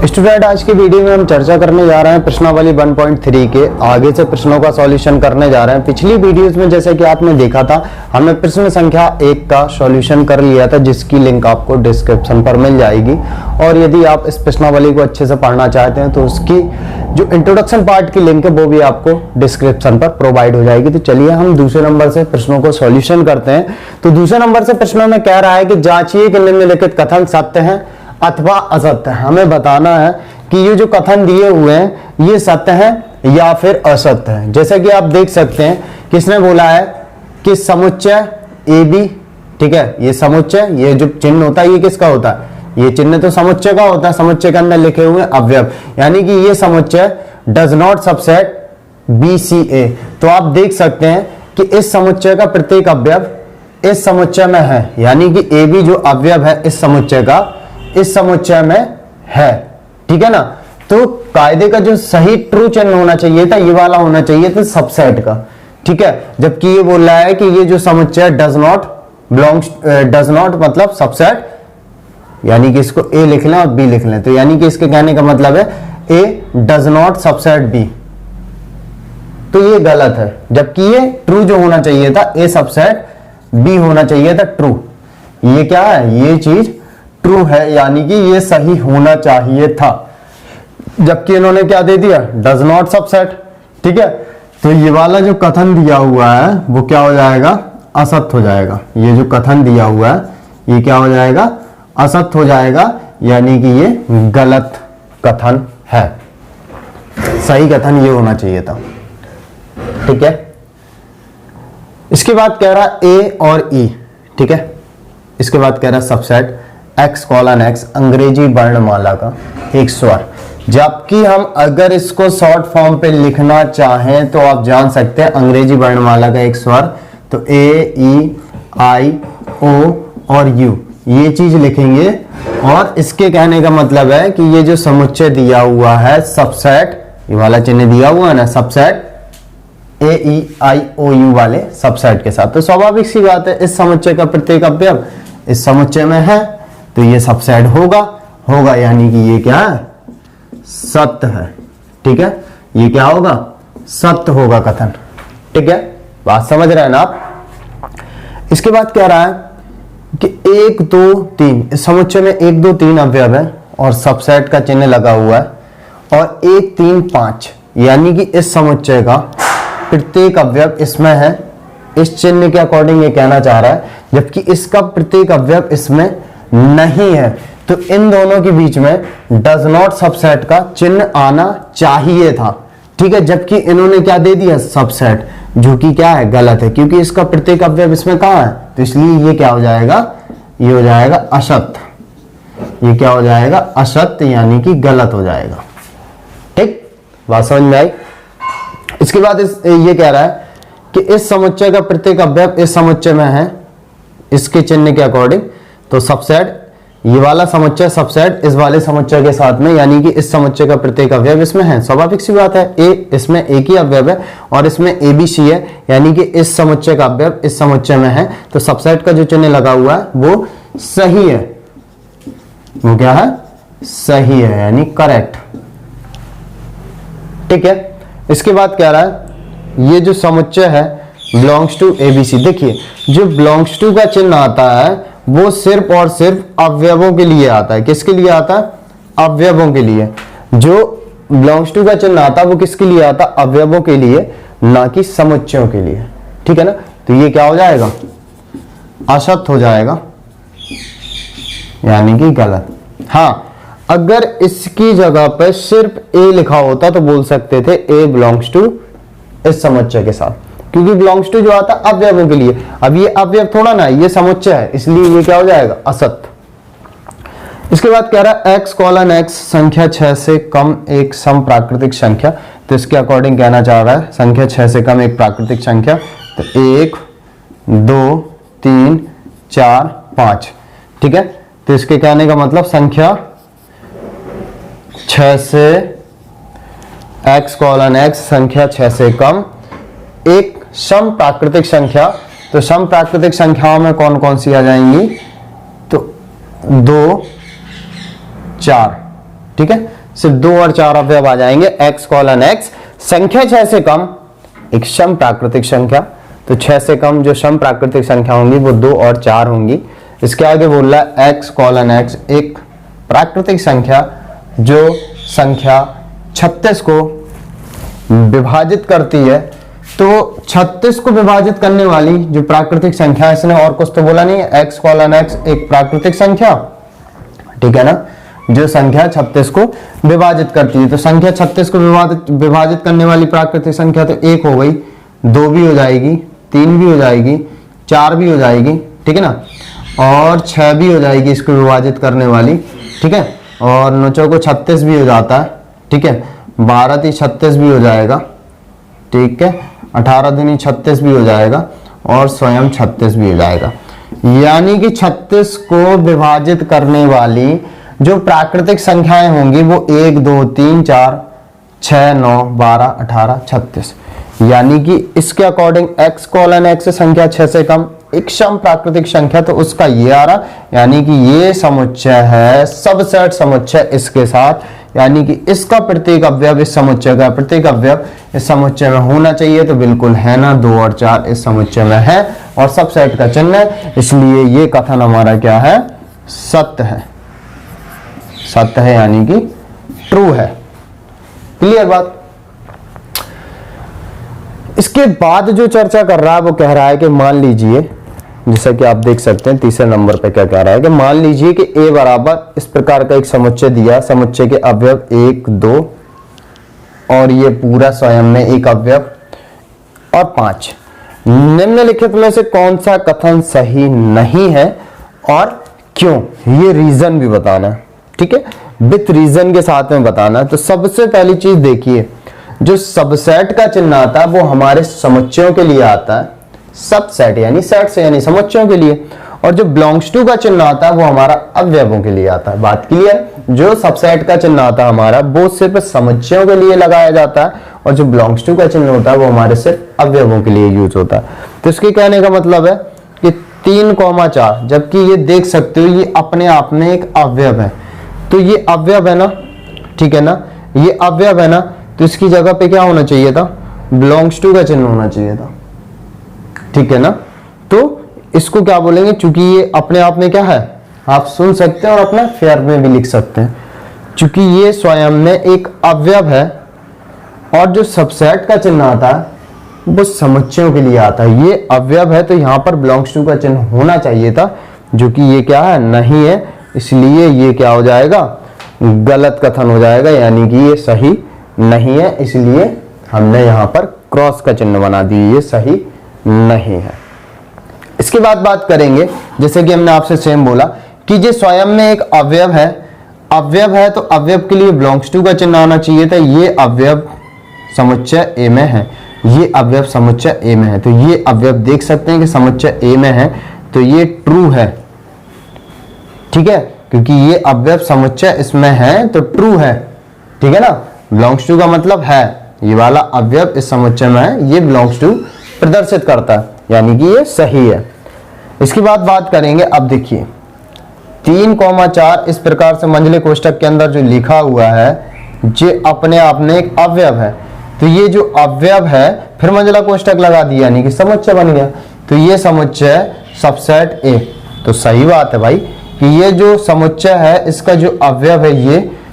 Student, आज की video में हम चर्चा करने जा रहे हैं प्रश्नावली 1.3 के आगे से प्रश्नों का सॉल्यूशन करने जा रहे हैं। पिछली वीडियोस में जैसे कि आपने देखा था, हमने प्रश्न संख्या 1 का सॉल्यूशन कर लिया था, जिसकी लिंक आपको डिस्क्रिप्शन पर मिल जाएगी। और यदि आप इस प्रश्नावली को अच्छे से पढ़ना चाहते हैं तो उसकी जो इंट्रोडक्शन पार्ट की लिंक है वो भी आपको डिस्क्रिप्शन पर प्रोवाइड हो जाएगी। तो चलिए हम दूसरे नंबर से प्रश्नों को सॉल्यूशन करते हैं। तो दूसरे नंबर से प्रश्नों में कह रहा है कि जांचिए कि निम्नलिखित कथन सत्य हैं अथवा असत्य है। हमें बताना है कि ये जो कथन दिए हुए हैं ये सत्य है या फिर असत्य है। जैसे कि आप देख सकते हैं, किसने बोला है कि समुच्चय ए बी, ठीक है, ये समुच्चय, ये जो चिन्ह होता है ये किसका होता है? ये चिन्ह तो समुच्चय का होता है। समुच्चय के अंदर लिखे हुए अवयव, यानी कि ये समुच्चय does not subset B C A. तो आप देख सकते हैं कि इस समुच्चय का प्रत्येक अवयव इस समुच्चय में है, यानी कि ए बी जो अवयव है इस समुच्चय का इस समुच्चय में है, ठीक है ना। तो कायदे का जो सही ट्रू चिन्ह होना चाहिए था ये वाला होना चाहिए था सबसेट का, ठीक है। जबकि ये बोल रहा है कि ये जो समुच्चय डज नॉट मतलब सबसेट, यानी कि इसको ए लिख लें और बी लिख लें। तो यानी कि इसके कहने का मतलब है ए डज नॉट सबसेट बी, तो ये गलत है। जबकि ये ट्रू जो होना चाहिए था ए सबसेट बी होना चाहिए था ट्रू। ये क्या है? ये चीज ट्रू है, यानी कि ये सही होना चाहिए था। जबकि इन्होंने क्या दे दिया? डज नॉट सबसेट, ठीक है। तो ये वाला जो कथन दिया हुआ है वो क्या हो जाएगा? असत्य हो जाएगा। ये जो कथन दिया हुआ है ये क्या हो जाएगा? असत्य हो जाएगा, यानी कि ये गलत कथन है। सही कथन ये होना चाहिए था, ठीक है। इसके बाद कह रहा ए और ई, ठीक है। इसके बाद कह रहा सबसेट x कॉलन x अंग्रेजी वर्णमाला का एक स्वर। जबकि हम अगर इसको शॉर्ट फॉर्म पे लिखना चाहें तो आप जान सकते हैं अंग्रेजी वर्णमाला का एक स्वर, तो ए ई आई ओ और यू ये चीज लिखेंगे। और इसके कहने का मतलब है कि ये जो समुच्चय दिया हुआ है सबसेट, ये वाला चिन्ह दिया हुआ है ना subset A E I O U वाले सबसेट के साथ, तो स्वाभाविक सी बात है इस समुच्चय का प्रत्येक अवयव इस समुच्चय में है तो ये सबसेट होगा, यानी कि ये क्या है? सत्य है, ठीक है। ये क्या होगा? सत्य होगा कथन, ठीक है। बात समझ रहे हैं ना आप। इसके बाद कह रहा है कि 1 2 3 इस समुच्चय में 1 2 3 अवयव है और सबसेट का चिन्ह लगा हुआ है, और 1 3 5 यानी कि इस समुच्चय का प्रत्येक अवयव इसमें है। इस चिन्ह के अकॉर्डिंग ये कहना चाह रहा है, जबकि इसका प्रत्येक अवयव इसमें नहीं है। तो इन दोनों के बीच में डज नॉट सबसेट का चिन्ह आना चाहिए था, ठीक है। जबकि इन्होंने क्या दे दिया? सबसेट, जो कि क्या है? गलत है, क्योंकि इसका प्रत्येक अवयव इसमें कहां है। तो इसलिए ये क्या हो जाएगा? ये हो जाएगा असत्य। ये क्या हो जाएगा? असत्य, यानी कि गलत हो जाएगा, ठीक। बात समझ में आई। इसके बाद ये कह रहा है कि इस समुच्चय का प्रत्येक अवयव इस समुच्चय में है इसके चिन्ह के अकॉर्डिंग। तो सबसेट, ये वाला समुच्चय सबसेट इस वाले समुच्चय के साथ में, यानी कि इस समुच्चय का प्रत्येक अवयव इसमें है। स्वाभाविक सी बात है, ए इसमें एक ही अवयव है और इसमें ए बी सी है, यानी कि इस समुच्चय का अवयव इस समुच्चय में है। तो सबसेट का जो चिन्ह लगा हुआ है वो सही है। वो क्या है? सही है, यानी करेक्ट, ठीक है। इसके बाद कह रहा है ये जो समुच्चय है बिलोंग्स टू एबीसी। देखिए, जो बिलोंग्स टू का चिन्ह आता है वो सिर्फ और सिर्फ अवयवों के लिए आता है। किसके लिए आता है? अवयवों के लिए। जो बिलोंग्स टू का चिन्ह आता है वो किसके लिए आता है? अवयवों के लिए, ना कि समुच्चयों के लिए, ठीक है ना। तो ये क्या हो जाएगा? असत्य हो जाएगा, यानी कि गलत। हाँ, अगर इसकी जगह पर सिर्फ ए लिखा होता तो बोल सकते थे ए बिलोंग्स टू इस समुच्चय के साथ, क्योंकि बिलोंग्स टू जो आता है अवयवों के लिए। अब ये अवयव थोड़ा ना, ये समुच्चय है, इसलिए ये क्या हो जाएगा? असत्य। इसके बाद कह रहा है x कॉलन x संख्या 6 से कम एक सम प्राकृतिक संख्या। तो इसके अकॉर्डिंग कहना चाह रहा है संख्या 6 से कम एक प्राकृतिक संख्या। तो 1 2 3 4 5, ठीक है। तो इसके कहने का मतलब संख्या 6 से x कॉलन x संख्या 6 से कम एक सम प्राकृतिक संख्या। तो सम प्राकृतिक संख्याओं में कौन कौन सी आ जाएंगी? तो 2 4, ठीक है, सिर्फ 2 और 4 अवयव आ जाएंगे, x कॉलन x। संख्या 6 से कम एक सम प्राकृतिक संख्या, तो 6 से कम जो सम प्राकृतिक संख्या होंगी वो 2 और 4 होंगी। इसके आगे बोल रहा है x कॉलन x एक प्राकृतिक संख्या जो संख्या 36 को विभाजित करती है। तो 36 को विभाजित करने वाली जो प्राकृतिक संख्या है, इसने और कुछ तो बोला नहीं है, x कॉलन x एक प्राकृतिक संख्या, ठीक है ना, जो संख्या 36 को विभाजित करती है। तो संख्या 36 को विभाजित करने वाली प्राकृतिक संख्या तो 1 हो गई, 2 भी हो जाएगी, 3 भी हो जाएगी, 4 भी हो जाएगी, ठीक है ना, और 6 भी हो जाएगी इसको विभाजित करने वाली, ठीक है, और 9 को 36 भी हो जाता है, ठीक है, 12 × 36 भी हो जाएगा, ठीक है, 18 दूनी 36 भी हो जाएगा, और स्वयं 36 भी हो जाएगा। यानी कि 36 को विभाजित करने वाली जो प्राकृतिक संख्याएं होंगी वो 1 2 3 4 6 9 12 18 36। यानी कि इसके अकॉर्डिंग x कॉलन x संख्या 6 से कम एक सम प्राकृतिक संख्या, तो उसका ये आ रहा, यानी कि ये समुच्चय है सबसेट समुच्चय इसके साथ, यानी कि इसका प्रत्येक अवयव इस समुच्चय का प्रत्येक अवयव इस समुच्चय में होना चाहिए। तो बिल्कुल है ना, 2 और 4 इस समुच्चय में है और सबसेट का चिन्ह है, इसलिए ये कथन हमारा क्या है, सत्य है, सत्य है यानी कि ट्रू है। क्लियर बात। इसके बाद जो चर्चा कर रहा है वो कह रहा है कि मान लीजिए, जैसा कि आप देख सकते हैं तीसरे नंबर पे क्या कह रहा है कि मान लीजिए कि a बराबर इस प्रकार का एक समुच्चय दिया, समुच्चय के अवयव 1 2 और ये पूरा स्वयं में एक अवयव और 5। निम्नलिखित में से कौन सा कथन सही नहीं है और क्यों, ये रीजन भी बताना है, ठीक है, विथ रीजन के साथ में बताना। तो सबसे पहली चीज देखिए, जो सबसेट का चिन्ह आता है वो हमारे समुच्चयों के लिए आता है, सबसेट यानी सेट से यानी समुच्चयों के लिए, और जो बिलोंग्स टू का चिन्ह आता है वो हमारा अवयवों के लिए आता है। बात क्लियर। जो सबसेट का चिन्ह आता है हमारा वो सिर्फ समुच्चयों के लिए लगाया जाता है, और जो बिलोंग्स टू का चिन्ह होता है वो हमारे सिर्फ अवयवों के लिए यूज होता है। तो इसके कहने का मतलब है कि 3,4, जबकि ये देख सकते हो ये अपने आप में एक अवयव है, तो ये अवयव है ना, ठीक है ना, ये अवयव है ना, तो इसकी जगह पे क्या होना चाहिए था, बिलोंग्स टू का चिन्ह होना चाहिए था, ठीक है ना। तो इसको क्या बोलेंगे, चूंकि ये अपने आप में क्या है, आप सुन सकते हैं और अपना फेयर में भी लिख सकते हैं, चूंकि ये स्वयं में एक अवयव है और जो सबसेट का चिन्ह आता है वो समुच्चयों के लिए आता है। ये अवयव है तो यहाँ पर बिलोंग्स टू का चिन्ह होना चाहिए था, जो कि ये क्या है, नहीं है, इसलिए ये क्या हो जाएगा, गलत कथन हो जाएगा, यानी कि ये सही नहीं है, इसलिए हमने यहाँ पर क्रॉस का चिन्ह बना दिया, ये सही नहीं है। इसके बाद बात करेंगे, जैसे कि हमने आपसे सेम बोला कि ये स्वयं में एक अवयव है, अवयव है तो अवयव के लिए बिलोंग्स टू का चिन्ह आना चाहिए था। ये अवयव समुच्चय ए में है, ये अवयव समुच्चय ए में है, तो ये अवयव देख सकते हैं कि समुच्चय ए में है, तो ये ट्रू है, ठीक है, क्योंकि ये अवयव समुच्चय इसमें है तो ट्रू है, ठीक है ना। बिलोंग्स टू का मतलब है ये वाला अवयव इस समुच्चय में है, ये बिलोंग्स टू प्रदर्शित करता है, यानी कि ये सही है। इसके बाद बात करेंगे, अब देखिए 3,4 इस प्रकार से मंझले कोष्ठक के अंदर जो लिखा हुआ है ये अपने आप में एक अवयव है, तो ये जो अवयव है फिर मंझला कोष्ठक लगा दिया, यानी कि समुच्चय बन गया, तो ये समुच्चय सबसेट ए। तो सही बात है भाई कि ये जो समुच्चय है इसका जो अवयव है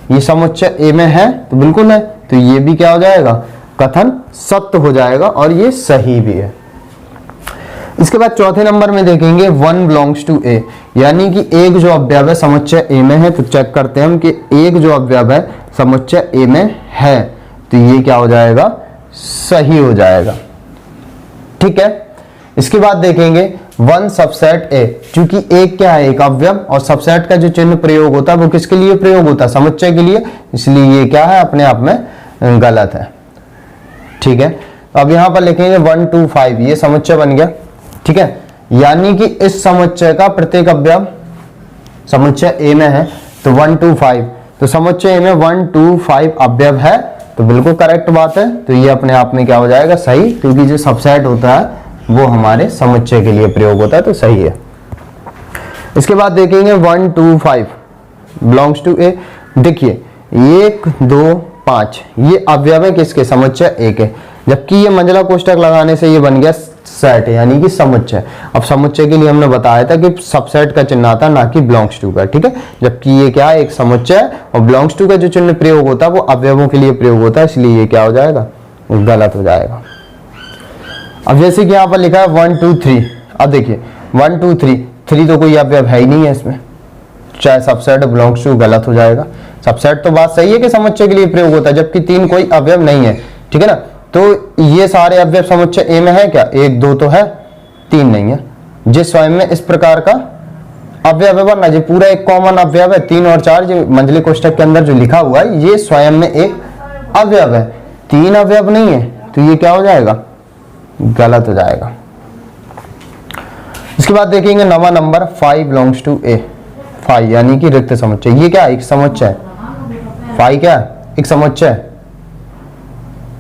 ये समुच्चय ए में है, तो बिल्कुल है, तो ये भी क्या हो जाएगा, कथन सत्य हो जाएगा और ये सही भी है। इसके बाद चौथे नंबर में देखेंगे 1 बिलोंग्स टू ए, यानी कि एक जो अवयव है समुच्चय ए में है, तो चेक करते हैं हम कि एक जो अवयव है समुच्चय ए में है, तो ये क्या हो जाएगा, सही हो जाएगा, ठीक है। इसके बाद देखेंगे 1 सबसेट ए, चूंकि एक क्या है, एक अवयव, और सबसेट का जो चिन्ह प्रयोग होता है वो किसके लिए प्रयोग होता है, समुच्चय के लिए, इसलिए ये क्या है, अपने आप में गलत है, ठीक है। अब यहां पर लिखेंगे 1 2 5, ये समुच्चय बन गया, ठीक है, यानी कि इस समुच्चय का प्रत्येक अवयव समुच्चय ए में है, तो 1 2 5, तो समुच्चय ए में 1 2 5 अवयव है, तो बिल्कुल करेक्ट बात है, तो ये अपने आप में क्या हो जाएगा, सही, क्योंकि जो सबसेट होता है वो हमारे समुच्चय के लिए प्रयोग होता है, तो सही है। इसके बाद देखेंगे 1 2 5 बिलोंग्स टू ए, देखिए 1 2 5 ये अवयव है किसके, समुच्चय ए के, जबकि ये मंझला कोष्ठक लगाने से ये बन गया सेट यानी कि समुच्चय। अब समुच्चय के लिए हमने बताया था कि सबसेट का चिन्ह आता ना कि बिलोंग्स टू का, ठीक है, जबकि ये क्या है, एक समुच्चय, और बिलोंग्स टू का जो चिन्ह प्रयोग होता है वो अवयवों के लिए प्रयोग होता है, इसलिए ये क्या हो जाएगा, गलत हो जाएगा। अब जैसे कि यहाँ पर लिखा है 1 2 3, अब देखिए 1 2 3, 3 तो कोई अवयव है ही नहीं है इसमें, चाहे सबसेट बिलोंग्स टू, गलत हो जाएगा। सबसेट तो बात सही है कि समुच्चय के लिए प्रयोग होता है, जबकि 3 कोई अवयव नहीं है, ठीक है ना, तो ये सारे अवयव समुच्चय ए में है क्या, 1 2 तो है, 3 नहीं है, जो स्वयं में इस प्रकार का अवयव है, वरना जो पूरा एक कॉमन अवयव है, 3 और 4 जो मंझले कोष्ठक के अंदर जो लिखा हुआ है ये स्वयं में एक अवयव है, 3 अवयव नहीं है, तो ये क्या हो जाएगा, गलत हो जाएगा। इसके बाद देखेंगे 9वां नंबर 5 बिलोंग्स टू ए, 5 यानी कि रिक्त समुच्चय, ये क्या एक समुच्चय, 5 क्या एक समुच्चय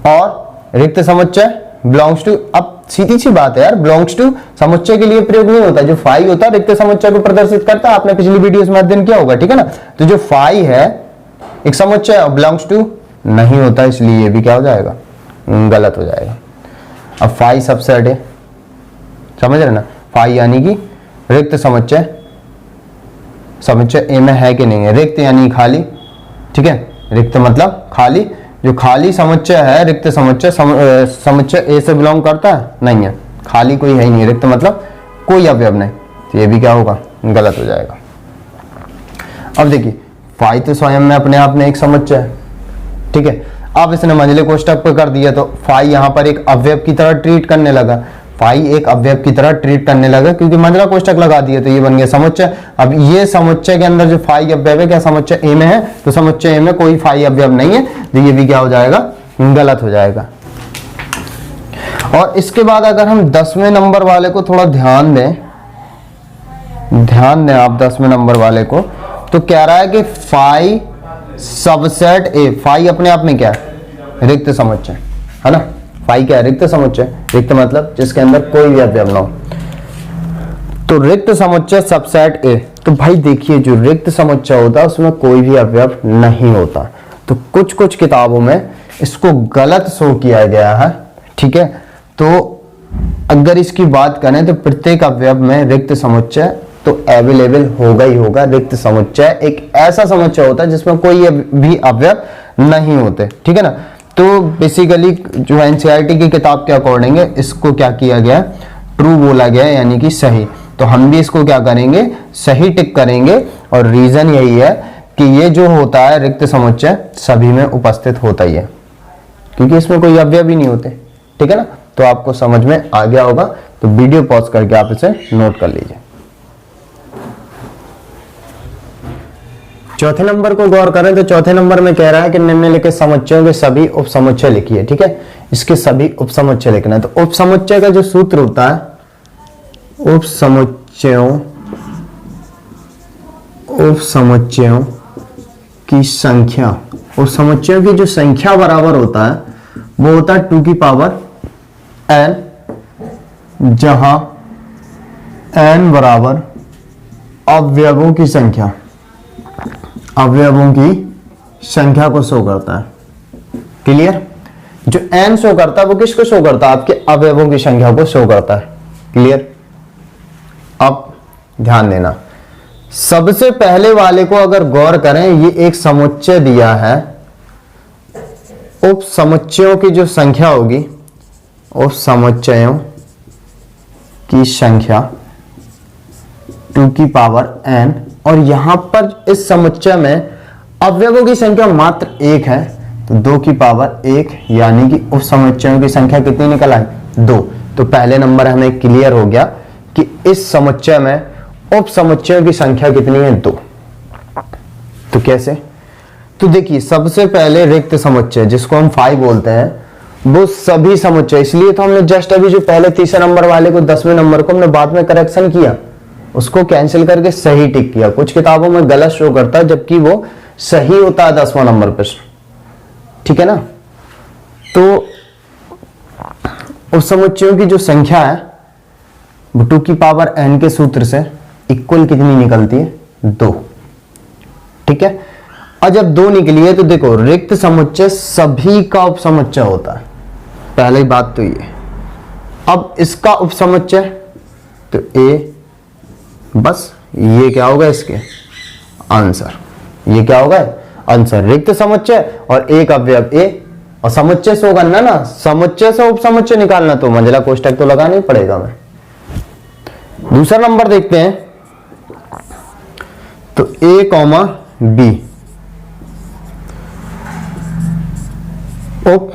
और रिक्त समुच्चय बिलोंग्स टू। अब सीधी सी बात है यार, बिलोंग्स टू समुच्चय के लिए प्रयोग नहीं होता, जो 5 होता है रिक्त समुच्चय को प्रदर्शित करता है, आपने पिछली वीडियोस में अध्ययन किया होगा, ठीक है ना, तो जो 5 है एक समुच्चय और बिलोंग्स टू नहीं होता, इसलिए ये भी क्या हो जाएगा, गलत हो जाएगा। अब 5 सबसेट है, समझ रहे ना, 5 यानी कि रिक्त समुच्चय, समुच्चय ए में है कि नहीं है, रिक्त यानी खाली, ठीक है, रिक्त मतलब खाली, जो खाली समुच्चय है रिक्त समुच्चय, समुच्चय ए से बिलोंग करता है, नहीं है, खाली कोई है ही नहीं, रिक्त मतलब कोई अवयव नहीं, तो ये भी क्या होगा, गलत हो जाएगा। अब देखिए 5 तो स्वयं में अपने आप में एक समुच्चय है, ठीक है, अब इसने मंझले कोष्ठक पर कर दिया तो 5 यहाँ पर एक अवयव की तरह ट्रीट करने लगा, 5 एक अवयव की तरह ट्रीट करने लगा क्योंकि मंझला कोष्ठक लगा दिया, तो ये बन गया समुच्चय। अब ये समुच्चय के अंदर जो 5 अवयव है, क्या समुच्चय ए में है, तो समुच्चय ए में कोई 5 अवयव नहीं है, तो ये भी क्या हो जाएगा, गलत हो जाएगा। और इसके बाद अगर हम 10वें नंबर वाले को थोड़ा ध्यान दें आप 10वें नंबर वाले को, तो कह रहा है कि 5 सबसेट ए, 5 अपने आप में क्या है, रिक्त समुच्चय है ना, 5 क्या है, रिक्त समुच्चय, रिक्त मतलब जिसके अंदर कोई भी अवयव ना हो, तो रिक्त समुच्चय सबसेट ए। तो भाई देखिए जो रिक्त समुच्चय होता है उसमें कोई भी अवयव नहीं होता, तो कुछ कुछ किताबों में इसको गलत शो किया गया है, ठीक है, तो अगर इसकी बात करें तो प्रत्येक अवयव में रिक्त समुच्चय तो अवेलेबल होगा ही होगा। रिक्त समुच्चय एक ऐसा समुच्चय होता है जिसमें कोई भी अवयव नहीं होते, ठीक है ना, तो बेसिकली जो एनसीईआरटी की किताब के अकॉर्डिंग इसको क्या किया गया, ट्रू बोला गया यानी कि सही, तो हम भी इसको क्या करेंगे, सही टिक करेंगे, और रीजन यही है कि ये जो होता है रिक्त समुच्चय सभी में उपस्थित होता ही है, क्योंकि इसमें कोई अवयव ही नहीं होते, ठीक है ना, तो आपको समझ में आ गया होगा, तो वीडियो पॉज करके आप इसे नोट कर लीजिए। चौथे नंबर को गौर करें तो चौथे नंबर में कह रहा है कि निम्नलिखित समुच्चयों के सभी उपसमुच्चय लिखिए, ठीक है, इसके सभी उपसमुच्चय लिखना है। तो उपसमुच्चय का जो सूत्र होता है, उपसमुच्चयों की संख्या, उपसमुच्चयों की जो संख्या बराबर होता है वो होता है 2 की पावर n, जहां n बराबर अवयवों की संख्या, अवयवों की संख्या को शो करता है। क्लियर, जो n शो करता है वो किसको शो करता है, आपके अवयवों की संख्या को शो करता है। क्लियर, अब ध्यान देना, सबसे पहले वाले को अगर गौर करें, ये एक समुच्चय दिया है, उप समुच्चयों की जो संख्या होगी, उप समुच्चयों की संख्या 2 की पावर n, और यहां पर इस समुच्चय में अवयवों की संख्या मात्र 1 है, तो 2 की पावर 1, यानी कि उप समुच्चयों की संख्या कितनी निकल आई, 2। तो पहले नंबर हमें क्लियर हो गया कि इस समुच्चय में उप समुच्चयों की संख्या कितनी है, 2। तो कैसे, तो देखिए सबसे पहले रिक्त समुच्चय जिसको हम 5 बोलते हैं, वो सभी समुच्चय, इसलिए तो हमने जस्ट अभी जो पहले तीसरे नंबर वाले को 10वें नंबर को हमने बाद में करेक्शन किया, उसको कैंसिल करके सही टिक किया। कुछ किताबों में गलत शो करता है जबकि वो सही होता है 10वां नंबर प्रश्न, ठीक है ना। तो उस समुच्चयों की जो संख्या है वो 2 की पावर n के सूत्र से इक्वल कितनी निकलती है, 2, ठीक है। और जब 2 निकली है तो देखो रिक्त समुच्चय सभी का उपसमुच्चय होता है, पहली बात तो ये। अब इसका उपसमुच्चय तो ए, बस ये क्या होगा इसके आंसर, ये क्या होगा आंसर। रिक्त समुच्चय और एक अवयव ए, और समुच्चय से होगा ना, समुच्चय से उपसमुच्चय निकालना तो मंझला कोष्टक तो लगाना ही पड़ेगा। मैं दूसरा नंबर देखते हैं, तो ए कॉमा बी उप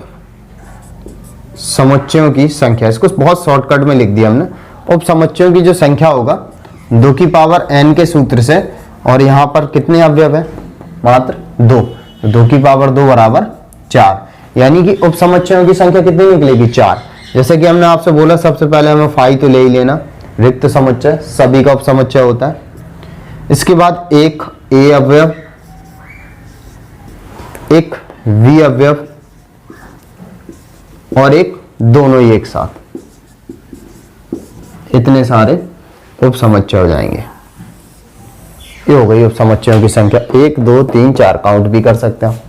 समुच्चयों की संख्या, इसको बहुत शॉर्टकट में लिख दिया हमने। उप समुच्चयों की जो संख्या होगा 2 की पावर n के सूत्र से, और यहां पर कितने अवयव है, मात्र 2, 2 की पावर 2 बराबर 4, यानी कि उप समुच्चयों की संख्या कितनी निकलेगी 4। जैसे कि हमने आपसे बोला सबसे पहले हमें फाई तो ले ही लेना, रिक्त समुच्चय सभी का उप समुच्चय होता है। इसके बाद एक ए अवयव, एक वी अवयव और एक दोनों ही एक साथ, इतने सारे उप समुच्चय हो जाएंगे। ये हो गई उप समुच्चयों की संख्या, 1 2 3 4 काउंट भी कर सकते हैं,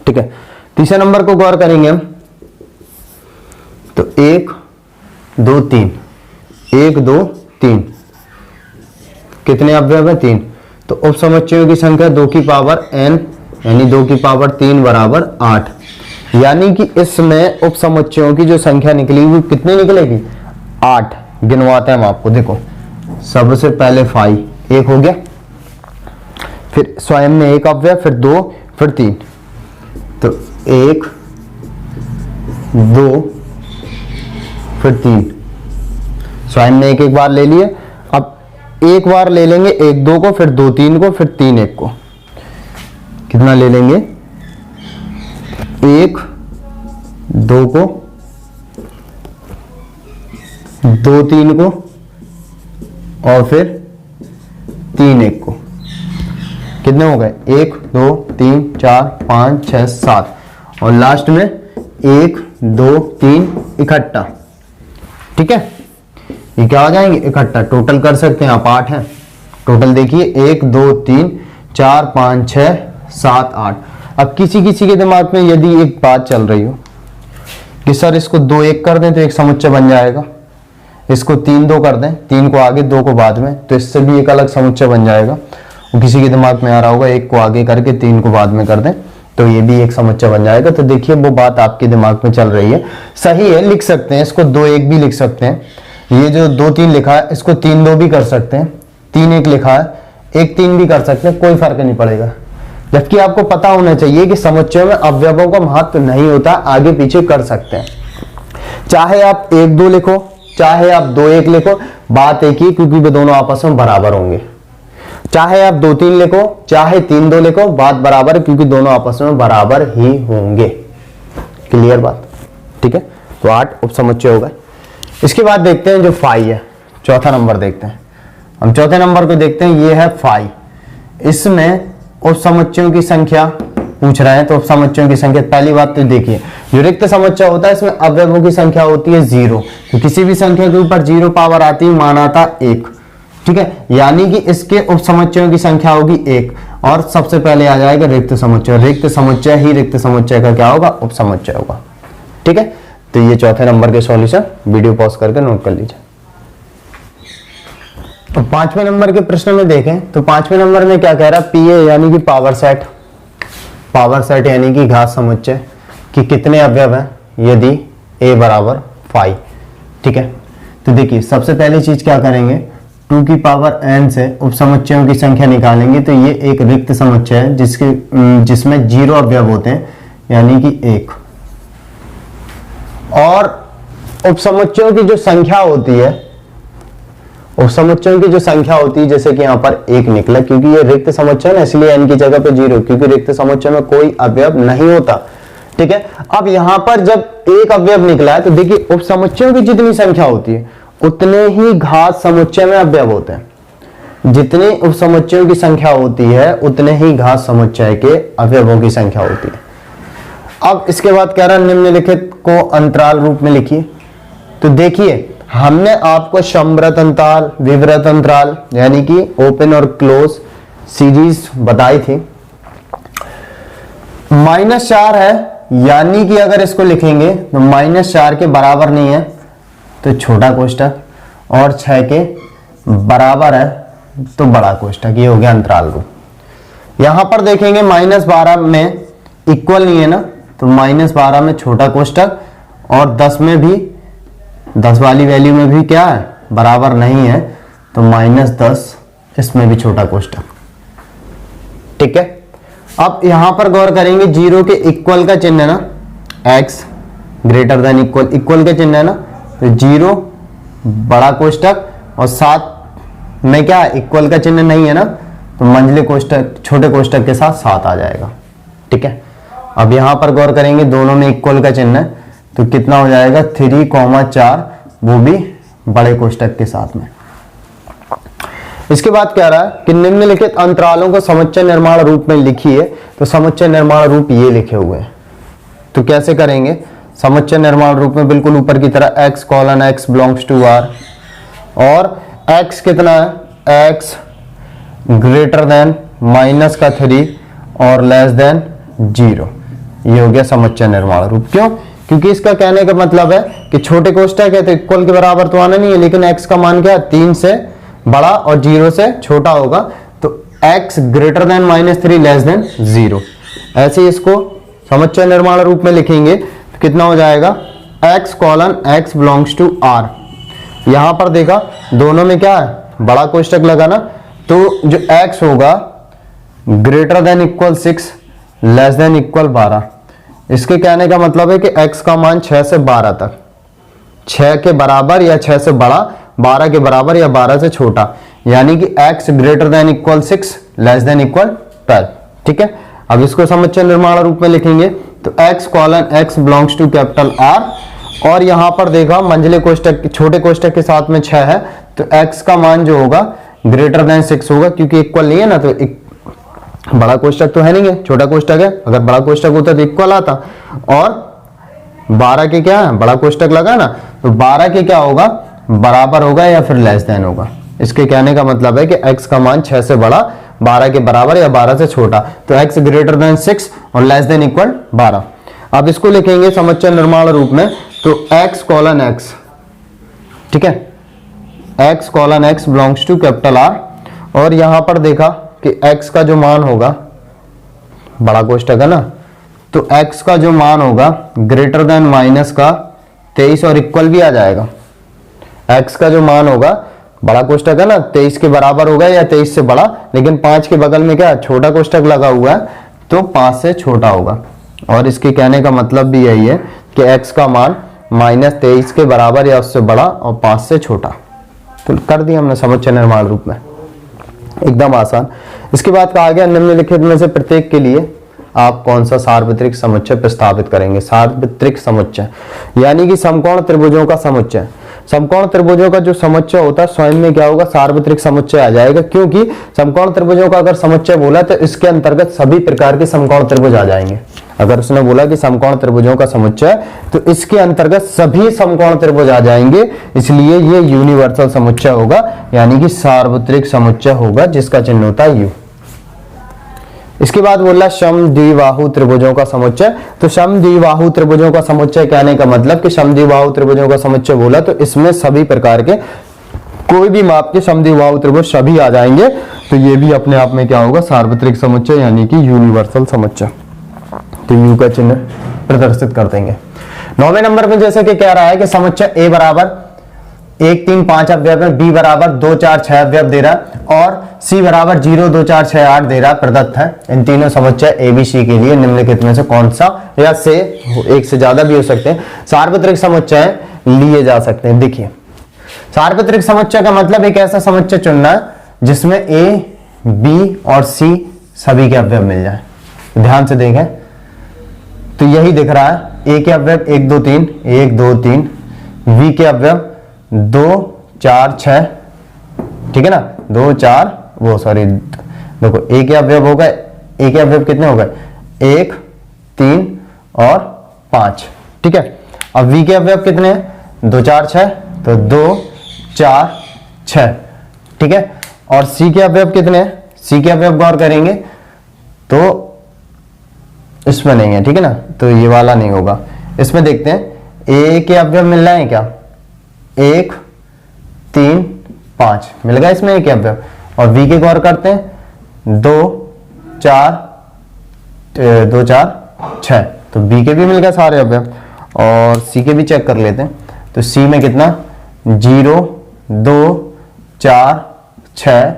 ठीक है। तीसरे नंबर को गौर करेंगे हम, तो 1 2 3, 1 2 3, कितने अवयव है 3, तो उप समुच्चयों की संख्या 2 की पावर n यानी 2 की पावर 3 बराबर 8, यानी कि इसमें उप समुच्चयों की जो संख्या निकली वो कितनी निकलेगी 8। गिनवाते हैं हम आपको, देखो सबसे पहले फाई 1 हो गया, फिर स्वयं में एक अवयव, फिर 2, फिर 3, तो 1 2 फिर 3, स्वयं में एक बार ले लिए, अब एक बार ले लेंगे 1 2 को, फिर 2 3 को, फिर 3 1 को, कितना ले लेंगे 1 2 को, 2 3 को, और फिर 3 1 को, कितने हो गए 1 2 3 4 5 6 7, और लास्ट में 1 2 3 इकट्ठा, ठीक है। ये क्या हो जाएंगे इकट्ठा, टोटल कर सकते हैं आप 8 है टोटल, देखिए 1 2 3 4 5 6 7 8। अब किसी किसी के दिमाग में यदि एक बात चल रही हो कि सर इसको 2 1 कर दें तो एक समुच्चय बन जाएगा, इसको 3 2 कर दें, 3 को आगे 2 को बाद में, तो इससे भी एक अलग समुच्चय बन जाएगा। किसी के दिमाग में आ रहा होगा 1 को आगे करके 3 को बाद में कर दें तो ये भी एक समुच्चय बन जाएगा। तो देखिए वो बात आपके दिमाग में चल रही है, सही है, लिख सकते हैं इसको 2 1 भी लिख सकते हैं। ये जो 2 3 लिखा है इसको 3 2 भी कर सकते हैं, 3 1 लिखा है 1 3 भी कर सकते हैं, कोई फर्क नहीं पड़ेगा। जबकि आपको पता होना चाहिए कि समुच्चय में अवयवों का महत्व नहीं होता, आगे पीछे कर सकते हैं, चाहे आप 1 2 लिखो चाहे आप 2 1 लिखो, बात एक ही, क्योंकि वे दोनों आपस में बराबर होंगे। चाहे आप 2 3 लिखो चाहे 3 2 लिखो, बात बराबर है, क्योंकि दोनों आपस में बराबर ही होंगे। क्लियर बात, ठीक है। तो 8 उपसमुच्चय हो गए। इसके बाद देखते हैं जो फाई है, चौथा नंबर देखते हैं हम। चौथे नंबर को देखते हैं, ये है फाई। इसमें उपसमुच्चयों की संख्या पूछ रहे हैं, तो उपसमुच्चयों की संख्या, पहली बात तो देखिए जो रिक्त समुच्चय होता है इसमें अवयवों की संख्या होती है 0, तो किसी भी संख्या के ऊपर 0 पावर आती है, मान आता 1, ठीक है, यानी कि इसके उपसमुच्चयों की संख्या होगी 1, और सबसे पहले आ जाएगा रिक्त समुच्चय। रिक्त समुच्चय ही रिक्त समुच्चय का क्या होगा उपसमुच्चय होगा, ठीक है। तो ये चौथे नंबर के सॉल्यूशन, वीडियो पॉज करके नोट कर लीजिए। तो 5वें नंबर के प्रश्न में देखें तो 5वें नंबर में क्या कह रहा है, पीए यानी कि पावर सेट, पावर सेट यानी कि घात समुच्चय कि कितने अवयव हैं यदि a बराबर 5, ठीक है। तो देखिए सबसे पहली चीज क्या करेंगे, 2 की पावर n से उपसमुच्चयों की संख्या निकालेंगे, तो ये एक रिक्त समुच्चय है जिसमें 0 अवयव होते हैं यानी कि 1, और उपसमुच्चयों की जो संख्या होती है, उपसमुच्चयों की जो संख्या होती है, जैसे कि यहाँ पर 1 निकला, क्योंकि ये रिक्त समुच्चय है ना, इसलिए n की जगह पे 0, क्योंकि रिक्त समुच्चय में कोई अवयव नहीं होता, ठीक है। अब यहाँ पर जब 1 अवयव निकला है तो देखिए उपसमुच्चयों की जितनी संख्या होती है उतने ही घात समुच्चय में अवयव होते हैं। जितनी उपसमुच्चयों की संख्या होती है उतने ही घात समुच्चय के अवयवों की संख्या होती है। अब इसके बाद कह रहा है निम्नलिखित को अंतराल रूप में लिखिए। तो देखिए हमने आपको समवृत्त अंतराल, विवृत्त अंतराल यानी कि ओपन और क्लोज सीरीज बताई थी, -4 है, यानी कि अगर इसको लिखेंगे तो -4 के बराबर नहीं है तो छोटा कोष्टक, और 6 के बराबर है तो बड़ा कोष्टक। ये हो गया अंतराल रूप। यहां पर देखेंगे -12 में इक्वल नहीं है ना, तो -12 में छोटा कोष्टक, और 10 में भी, 10 वाली वैल्यू में भी क्या है, बराबर नहीं है, तो -10 इसमें भी छोटा कोष्टक। ठीक है, अब यहां पर गौर करेंगे, 0 के इक्वल का चिन्ह है ना, x greater than equal, equal के चिन्ह है ना, तो 0 बड़ा कोष्टक, और 7 में क्या इक्वल का चिन्ह नहीं है ना, तो मंझले कोष्टक, छोटे कोष्टक के साथ 7 आ जाएगा। ठीक है, अब यहां पर गौर करेंगे, दोनों में इक्वल का चिन्ह है, तो कितना हो जाएगा 3,4, वो भी बड़े कोष्टक के साथ में। इसके बाद क्या रहा है कि निम्नलिखित अंतरालों को समुच्चय निर्माण रूप में लिखिए, तो समुच्चय निर्माण रूप ये लिखे हुए हैं। तो कैसे करेंगे समुच्चय निर्माण रूप में, बिल्कुल ऊपर की तरह x colon x belongs to r, और x कितना है, x ग्रेटर देन -3 और लेस देन 0। ये हो गया समुच्चय निर्माण रूप। क्यों? क्योंकि इसका कहने का मतलब है कि छोटे कोष्टक है तो इक्वल के बराबर तो आना नहीं है, लेकिन x का मान क्या है, 3 से बड़ा और 0 से छोटा होगा, तो x greater than -3 less than 0। ऐसे इसको समुच्चय निर्माण रूप में लिखेंगे तो कितना हो जाएगा, x colon x belongs to r। यहां पर देखा दोनों में क्या है, बड़ा कोष्टक लगा ना, तो जो x होगा greater than equal 6 less than equal 12। इसके कहने का मतलब है कि x का मान 6 से 12 तक, 6 के बराबर या 6 से बड़ा, 12 के बराबर या 12 से छोटा, यानी कि x greater than equal 6 less than equal 12। ठीक है, अब इसको समुच्चय निर्माण रूप में लिखेंगे तो x colon x belongs to capital R, और यहां पर देखा मंझले कोष्टक, छोटे कोष्टक के साथ में 6 है, तो x का मान जो होगा ग्रेटर देन 6 होगा, क्योंकि इक्वल नहीं है ना, तो बड़ा कोष्टक तो है नहीं है, छोटा कोष्टक है। अगर बड़ा कोष्टक होता तो इक्वल आता, और 12 के क्या है, बड़ा कोष्टक लगा ना, तो 12 के क्या होगा, बराबर होगा या फिर लेस देन होगा। इसके कहने का मतलब है कि x का मान 6 से बड़ा, 12 के बराबर या 12 से छोटा, तो x ग्रेटर देन 6 और लेस देन इक्वल 12। अब इसको लिखेंगे समुच्चय निर्माण रूप में, तो x कॉलन x, ठीक है, x colon x belongs to capital R, और यहां पर देखा कि x का जो मान होगा, बड़ा कोष्टक है ना, तो x का जो मान होगा ग्रेटर देन माइनस का 23 और इक्वल भी आ जाएगा। x का जो मान होगा, बड़ा कोष्टक है ना, 23 के बराबर होगा या 23 से बड़ा, लेकिन 5 के बगल में क्या छोटा कोष्टक लगा हुआ है, तो 5 से छोटा होगा। और इसके कहने का मतलब भी यही है कि x का मान -23 के बराबर या उससे बड़ा और 5 से छोटा। तो कर दिया हमने समुच्चय निर्माण रूप में, एकदम आसान। इसके बाद कहा गया निम्नलिखित में से प्रत्येक के लिए आप कौन सा सार्वत्रिक समुच्चय प्रस्तावित करेंगे। सार्वत्रिक समुच्चय यानी कि समकोण त्रिभुजों का समुच्चय। समकोण त्रिभुजों का जो समुच्चय होता है स्वयं में क्या होगा, सार्वत्रिक समुच्चय आ जाएगा, क्योंकि समकोण त्रिभुजों का अगर समुच्चय बोला तो इसके अंतर्गत सभी प्रकार के समकोण त्रिभुज आ जाएंगे। अगर उसने बोला कि समकोण त्रिभुजों का समुच्चय, तो इसके अंतर्गत सभी समकोण त्रिभुज आ जाएंगे, इसलिए ये यूनिवर्सल समुच्चय होगा, यानी कि सार्वत्रिक समुच्चय होगा, जिसका चिन्ह होता है यू। इसके बाद बोला समद्विबाहु त्रिभुजों का समुच्चय। तो समद्विबाहु त्रिभुजों का समुच्चय कहने का मतलब कि समद्विबाहु त्रिभुजों का समुच्चय बोला तो इसमें सभी प्रकार के कोई भी माप के समद्विबाहु त्रिभुज सभी आ जाएंगे, तो ये भी अपने आप में क्या होगा, सार्वत्रिक समुच्चय यानी कि यूनिवर्सल समुच्चय। तो यू का चिन्ह प्रदर्शित कर देंगे। 9वें नंबर में जैसे कि कह रहा है कि समुच्चय ए बराबर 1 3 5 अवयव है, बी बराबर 2 4 6 अवयव दे रहा है, और सी बराबर 0 2 4 6 8 दे रहा प्रदत्त है। इन तीनों समुच्चय ए बी सी के लिए निम्नलिखित में से कौन सा या से एक से ज्यादा भी हो सकते हैं सार्वत्रिक समुच्चय लिए जा सकते हैं। देखिए, सार्वत्रिक समुच्चय का मतलब एक ऐसा समुच्चय चुनना है जिसमें ए बी और सी सभी के अवयव मिल जाए। ध्यान से देखें तो यही दिख रहा है, ए के अवयव 1 2 3 1 2 3, बी के अवयव 2 4 6, ठीक है ना, 2 4 वो सॉरी देखो ए के अवयव हो गए, ए के अवयव कितने हो गए 1 3 और 5, ठीक है। अब वी के अवयव कितने हैं 2 4 6, तो 2 4 6, ठीक है। और सी के अवयव कितने हैं, सी के अवयव गौर करेंगे तो इसमें नहीं है, ठीक है ना, तो ये वाला नहीं होगा। इसमें देखते हैं ए के अवयव मिल रहे हैं क्या, 1 3 5 मिल गया इसमें एक अवयव। और बी के गौर करते हैं 2 4 6, तो बी के भी मिल गया सारे अवयव। और सी के भी चेक कर लेते हैं, तो सी में कितना 0 2 4 6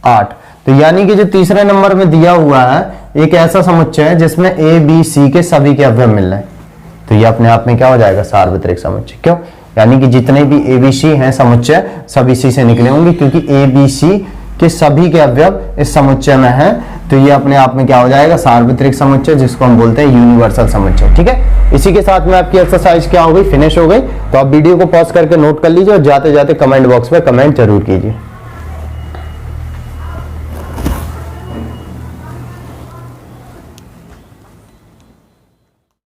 8। तो यानी कि जो तीसरे नंबर में दिया हुआ है एक ऐसा समुच्चय है जिसमें ए बी सी के सभी के अवयव मिल रहे हैं, तो ये अपने आप में क्या हो जाएगा, सार्वत्रिक समुच्चय। क्यों, यानी कि जितने भी ए बी सी हैं समुच्चय सब इसी से निकले होंगे, क्योंकि ए बी सी के सभी के अवयव इस समुच्चय में हैं, तो ये अपने आप में क्या हो जाएगा, सार्वत्रिक समुच्चय, जिसको हम बोलते हैं यूनिवर्सल समुच्चय। ठीक है, इसी के साथ में आपकी एक्सरसाइज क्या हो गई, फिनिश हो गई। तो आप वीडियो को पॉज करके नोट कर लीजिए और जाते जाते कमेंट बॉक्स में कमेंट जरूर कीजिए।